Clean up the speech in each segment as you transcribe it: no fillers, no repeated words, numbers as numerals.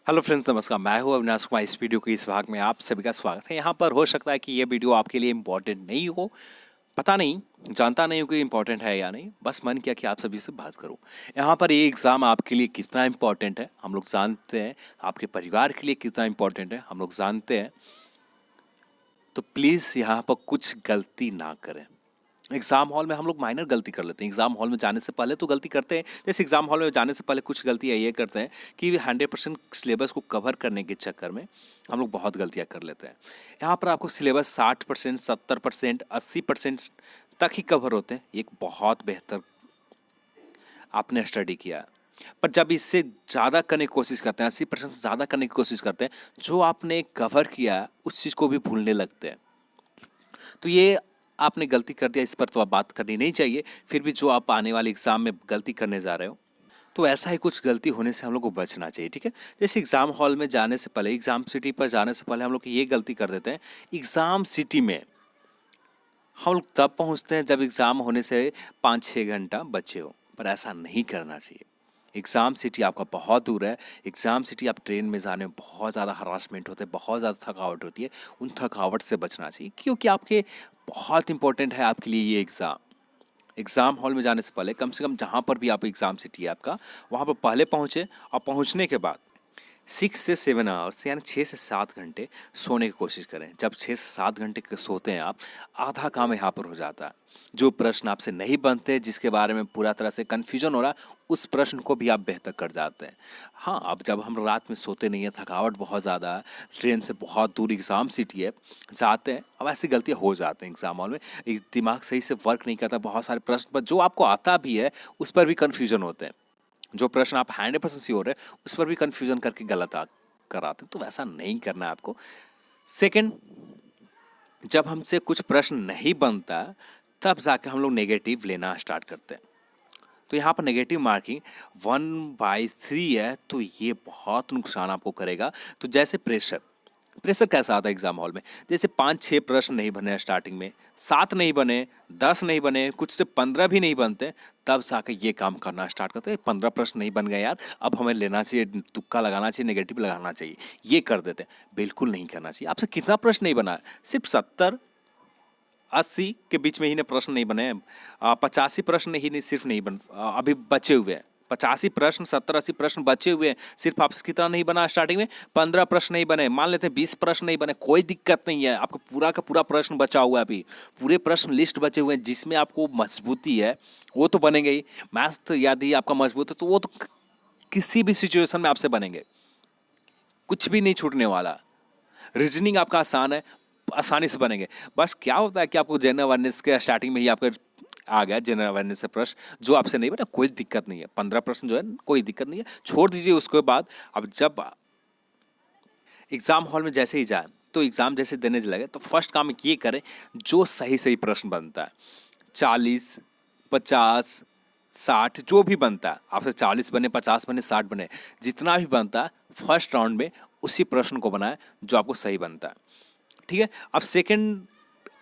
Hello friends, नमस्कार। मैं हूं अविनाश कुमार। इस वीडियो के इस भाग में आप सभी का स्वागत है। यहाँ पर हो सकता है कि ये वीडियो आपके लिए इम्पोर्टेंट नहीं हो, पता नहीं, जानता नहीं हूँ कि इम्पोर्टेंट है या नहीं, बस मन किया कि आप सभी से बात करूँ। यहाँ पर ये एग्ज़ाम आपके लिए कितना इम्पोर्टेंट है हम लोग जानते हैं, आपके परिवार के लिए कितना इम्पोर्टेंट है हम लोग जानते हैं। तो प्लीज़ यहाँ पर कुछ गलती ना करें। एग्ज़ाम हॉल में हम लोग माइनर गलती कर लेते हैं। एग्ज़ाम हॉल में जाने से पहले तो गलती करते हैं। जैसे एग्ज़ाम हॉल में जाने से पहले कुछ गलतियाँ ये करते हैं कि 100% सिलेबस को कवर करने के चक्कर में हम लोग बहुत गलतियाँ कर लेते हैं। यहाँ पर आपको सिलेबस 60%, 70%, 80% तक ही कवर होते हैं। एक बहुत बेहतर आपने स्टडी किया, पर जब इससे ज़्यादा करने की कोशिश करते हैं, 80% से ज़्यादा करने की कोशिश करते हैं, जो आपने कवर किया उस चीज़ को भी भूलने लगते हैं। तो ये आपने गलती कर दिया, इस पर तो आप बात करनी नहीं चाहिए। फिर भी जो आप आने वाले एग्ज़ाम में गलती करने जा रहे हो, तो ऐसा ही कुछ गलती होने से हम लोग को बचना चाहिए, ठीक है। जैसे एग्ज़ाम हॉल में जाने से पहले, एग्ज़ाम सिटी पर जाने से पहले हम लोग ये गलती कर देते हैं। एग्ज़ाम सिटी में हम लोग तब पहुंचते हैं जब एग्ज़ाम होने से 5-6 घंटा बचे हो, पर ऐसा नहीं करना चाहिए। एग्ज़ाम सिटी आपका बहुत दूर है। एग्ज़ाम सिटी आप ट्रेन में जाने में बहुत ज़्यादा हरासमेंट होते हैं, बहुत ज़्यादा थकावट होती है। उन थकावट से बचना चाहिए, क्योंकि आपके बहुत इंपॉर्टेंट है आपके लिए ये एग्ज़ाम। एग्ज़ाम हॉल में जाने से पहले कम से कम जहाँ पर भी आप एग्ज़ाम सिटी है आपका, वहाँ पर पहले पहुँचे, और पहुँचने के बाद 6 से 7 आवर्स यानी 6 से 7 घंटे सोने की कोशिश करें। जब 6 से 7 घंटे के सोते हैं आप, आधा काम यहाँ पर हो जाता है। जो प्रश्न आपसे नहीं बनते, जिसके बारे में पूरा तरह से कन्फ्यूजन हो रहा है, उस प्रश्न को भी आप बेहतर कर जाते हैं। हाँ, अब जब हम रात में सोते नहीं हैं, थकावट बहुत ज़्यादा है, ट्रेन से बहुत दूर एग्ज़ाम सिटी है, जाते हैं, अब ऐसी गलतियाँ हो जाती हैं एग्ज़ाम हॉल में। दिमाग सही से वर्क नहीं करता, बहुत सारे प्रश्न पर जो आपको आता भी है उस पर भी कन्फ्यूजन होते हैं। जो प्रश्न आप 100% श्योर है उस पर भी कन्फ्यूजन करके गलत कराते हैं, तो वैसा नहीं करना है आपको। सेकंड, जब हमसे कुछ प्रश्न नहीं बनता, तब जाके हम लोग नेगेटिव लेना स्टार्ट करते हैं। तो यहाँ पर नेगेटिव मार्किंग 1/3 है, तो ये बहुत नुकसान आपको करेगा। तो जैसे प्रेशर प्रेशर कैसा आता है एग्जाम हॉल में, जैसे 5-6 प्रश्न नहीं बने स्टार्टिंग में, 7 नहीं बने, 10 नहीं बने, कुछ से 15 भी नहीं बनते, तब जाके ये काम करना स्टार्ट करते हैं। 15 प्रश्न नहीं बन गए यार, अब हमें लेना चाहिए, तुक्का लगाना चाहिए, नेगेटिव लगाना चाहिए, ये कर देते हैं। बिल्कुल नहीं करना चाहिए। आपसे कितना प्रश्न नहीं बना है, सिर्फ 70-80 के बीच में ही ने प्रश्न नहीं बने हैं। 85 प्रश्न ही नहीं, सिर्फ नहीं अभी बचे हुए हैं। 85 प्रश्न, 70-80 प्रश्न बचे हुए हैं। सिर्फ आपसे कितना नहीं बना स्टार्टिंग में, 15 प्रश्न नहीं बने। मान लेते हैं 20 प्रश्न नहीं बने, कोई दिक्कत नहीं है, आपका पूरा का पूरा प्रश्न बचा हुआ है। अभी पूरे प्रश्न लिस्ट बचे हुए हैं, जिसमें आपको मजबूती है वो तो बनेंगे ही। मैथ यदि आपका मजबूत है तो वो तो किसी भी सिचुएशन में आपसे बनेंगे, कुछ भी नहीं छूटने वाला। रीजनिंग आपका आसान है, आसानी से बनेंगे। बस क्या होता है कि आपको जनरल अवेयरनेस के स्टार्टिंग में ही आपका आ गया जनरल अवेयरनेस से प्रश्न, जो आपसे नहीं बना, कोई दिक्कत नहीं है। 15 प्रश्न जो है कोई दिक्कत नहीं है, छोड़ दीजिए उसके बाद। अब जब एग्ज़ाम हॉल में जैसे ही जाए, तो एग्ज़ाम जैसे देने लगे, तो फर्स्ट काम ये करें जो सही सही प्रश्न बनता है। 40, 50, 60 जो भी बनता है, आपसे 40 बने, 50 बने, 60 बने, जितना भी बनता है फर्स्ट राउंड में उसी प्रश्न को बनाएं जो आपको सही बनता है, ठीक है। अब सेकंड,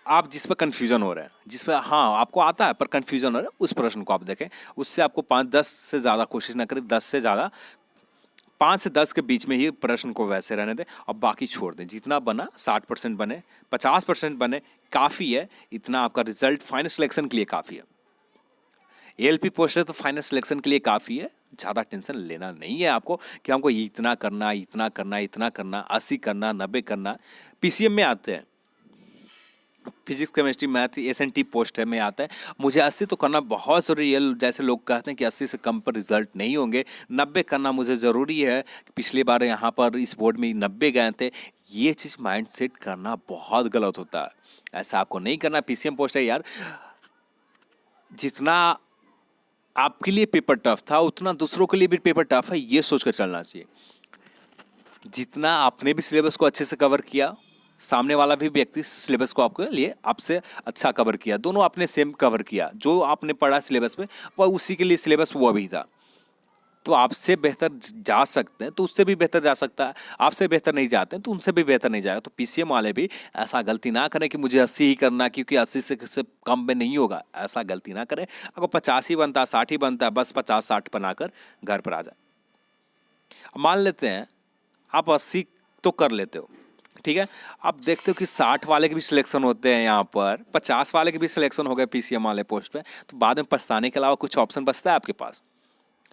आप जिस पर कन्फ्यूजन हो रहा है, जिस पर हाँ आपको आता है पर कन्फ्यूजन हो रहा है, उस प्रश्न को आप देखें। उससे आपको 5-10 से ज़्यादा कोशिश ना करें, 10 से ज़्यादा, 5 से 10 के बीच में ही प्रश्न को वैसे रहने दें, और बाकी छोड़ दें। जितना बना 60% बने, 50% बने, काफ़ी है। इतना आपका रिजल्ट फाइनल सिलेक्शन के लिए काफ़ी है। एएलपी पोस्ट है तो फाइनल सिलेक्शन के लिए काफ़ी है। ज़्यादा टेंशन लेना नहीं है आपको कि हमको इतना करना, इतना करना, इतना करना, 80 करना, 90 करना। पीसीएम में आते हैं, physics, chemistry, math, SNT post है में आता है। मुझे 80 तो करना बहुत ज़रूरी है। जैसे लोग कहते हैं कि 80 से कम पर रिजल्ट नहीं होंगे, 90 करना मुझे ज़रूरी है। पिछली बार यहाँ पर इस बोर्ड में 90 गए थे। ये चीज़ माइंड सेट करना बहुत गलत होता है। ऐसा आपको नहीं करना। पीसीएम पोस्ट है यार, जितना आपके लिए पेपर टफ था उतना दूसरों के लिए भी पेपर टफ है, ये सोच कर चलना चाहिए। जितना आपने भी सिलेबस को अच्छे से कवर किया, सामने वाला भी व्यक्ति सिलेबस को आपके लिए आपसे अच्छा कवर किया, दोनों आपने सेम कवर किया। जो आपने पढ़ा सिलेबस में, वह उसी के लिए सिलेबस वो भी था। तो आपसे बेहतर जा सकते हैं तो उससे भी बेहतर जा सकता है, आपसे बेहतर नहीं जाते हैं तो उनसे भी बेहतर नहीं जाएगा। तो पीसीएम वाले भी ऐसा गलती ना करें कि मुझे 80 ही करना, क्योंकि 80 से कम में नहीं होगा। ऐसा गलती ना करें। अगर 50 ही बनता है, 60 ही बनता है, बस 50-60 बनाकर घर पर आ जाए। मान लेते हैं आप 80 तो कर लेते हो, ठीक है। आप देखते हो कि 60 वाले के भी सिलेक्शन होते हैं यहाँ पर, 50 वाले के भी सिलेक्शन हो गए पीसीएम वाले पोस्ट पे, तो बाद में पछताने के अलावा कुछ ऑप्शन बचता है आपके पास?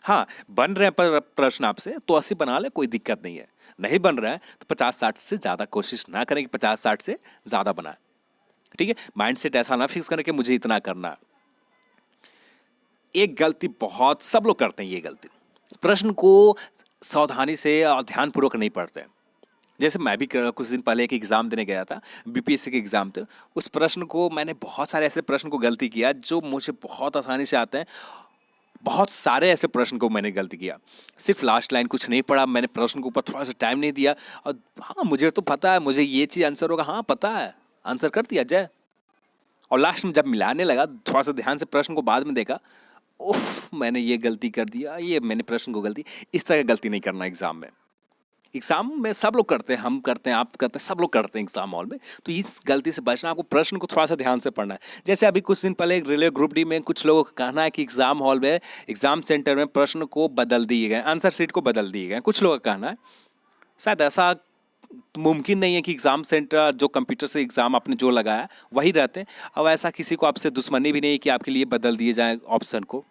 हाँ, बन रहे हैं पर प्रश्न आपसे तो 80 बना ले, कोई दिक्कत नहीं है। नहीं बन रहा है तो 50-60 से ज़्यादा कोशिश ना करें कि 50-60 से ज़्यादा बनाए, ठीक है। माइंड सेट ऐसा ना फिक्स करें कि मुझे इतना करना है। एक गलती बहुत सब लोग करते हैं, ये गलती, प्रश्न को सावधानी से और ध्यानपूर्वक नहीं पढ़ते हैं। जैसे मैं भी कुछ दिन पहले एक एग्ज़ाम देने गया था, बीपीएससी के एग्ज़ाम थे। उस प्रश्न को मैंने बहुत सारे ऐसे प्रश्न को गलती किया जो मुझे बहुत आसानी से आते हैं। बहुत सारे ऐसे प्रश्न को मैंने गलती किया, सिर्फ लास्ट लाइन कुछ नहीं पढ़ा, मैंने प्रश्न के ऊपर थोड़ा सा टाइम नहीं दिया, और हाँ मुझे तो पता है मुझे ये चीज़ आंसर होगा, हाँ पता है, आंसर कर दिया जय। और लास्ट में जब मिलाने लगा, थोड़ा सा ध्यान से प्रश्न को बाद में देखा, उफ मैंने ये गलती कर दिया, ये मैंने प्रश्न को गलती। इस तरह की गलती नहीं करना एग्ज़ाम में। एग्जाम में सब लोग करते हैं, हम करते हैं, आप करते हैं, सब लोग करते हैं एग्जाम हॉल में। तो इस गलती से बचना, आपको प्रश्न को थोड़ा सा ध्यान से पढ़ना है। जैसे अभी कुछ दिन पहले रेलवे ग्रुप डी में कुछ लोगों का कहना है कि एग्जाम हॉल में, एग्जाम सेंटर में प्रश्न को बदल दिए गए, आंसर शीट को बदल दिए गए। कुछ लोगों का कहना है, शायद ऐसा मुमकिन नहीं है कि एग्ज़ाम सेंटर जो कंप्यूटर से एग्ज़ाम आपने जो लगाया वही रहते हैं। अब ऐसा किसी को आपसे दुश्मनी भी नहीं है कि आपके लिए बदल दिए जाए ऑप्शन को,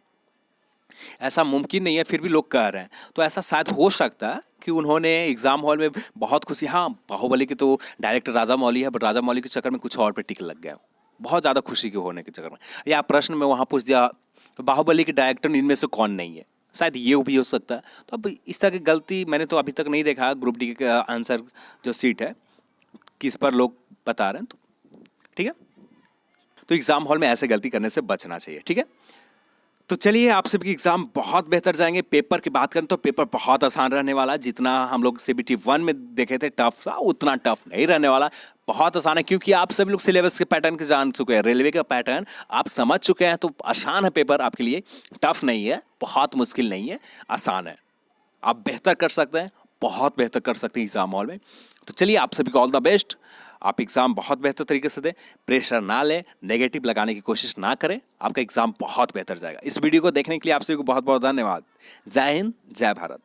ऐसा मुमकिन नहीं है, फिर भी लोग कह रहे हैं। तो ऐसा शायद हो सकता है कि उन्होंने एग्ज़ाम हॉल में बहुत खुशी, हाँ बाहुबली की तो डायरेक्टर राजा मौली है, बट राजा मौली के चक्कर में कुछ और पे टिक लग गया, बहुत ज़्यादा खुशी के होने के चक्कर में। या प्रश्न में वहाँ पूछ दिया बाहुबली के डायरेक्टर इनमें से कौन नहीं है, शायद ये भी हो सकता है। तो अब इस तरह की गलती मैंने तो अभी तक नहीं देखा ग्रुप डी का आंसर जो सीट है किस पर लोग बता रहे हैं, तो ठीक है। तो एग्ज़ाम हॉल में ऐसे गलती करने से बचना चाहिए, ठीक है। तो चलिए आप सभी की एग्ज़ाम बहुत बेहतर जाएंगे। पेपर की बात करें तो पेपर बहुत आसान रहने वाला, जितना हम लोग CBT 1 में देखे थे टफ था, उतना टफ नहीं रहने वाला, बहुत आसान है। क्योंकि आप सभी लोग सिलेबस के पैटर्न के जान चुके हैं, रेलवे का पैटर्न आप समझ चुके हैं, तो आसान है पेपर आपके लिए, टफ नहीं है, बहुत मुश्किल नहीं है, आसान है। आप बेहतर कर सकते हैं, बहुत बेहतर कर सकते हैं एग्ज़ाम हॉल में। तो चलिए आप सभी को ऑल द बेस्ट, आप एग्ज़ाम बहुत बेहतर तरीके से दें, प्रेशर ना लें, नेगेटिव लगाने की कोशिश ना करें, आपका एग्ज़ाम बहुत बेहतर जाएगा। इस वीडियो को देखने के लिए आप सभी को बहुत बहुत धन्यवाद। जय हिंद, जय भारत।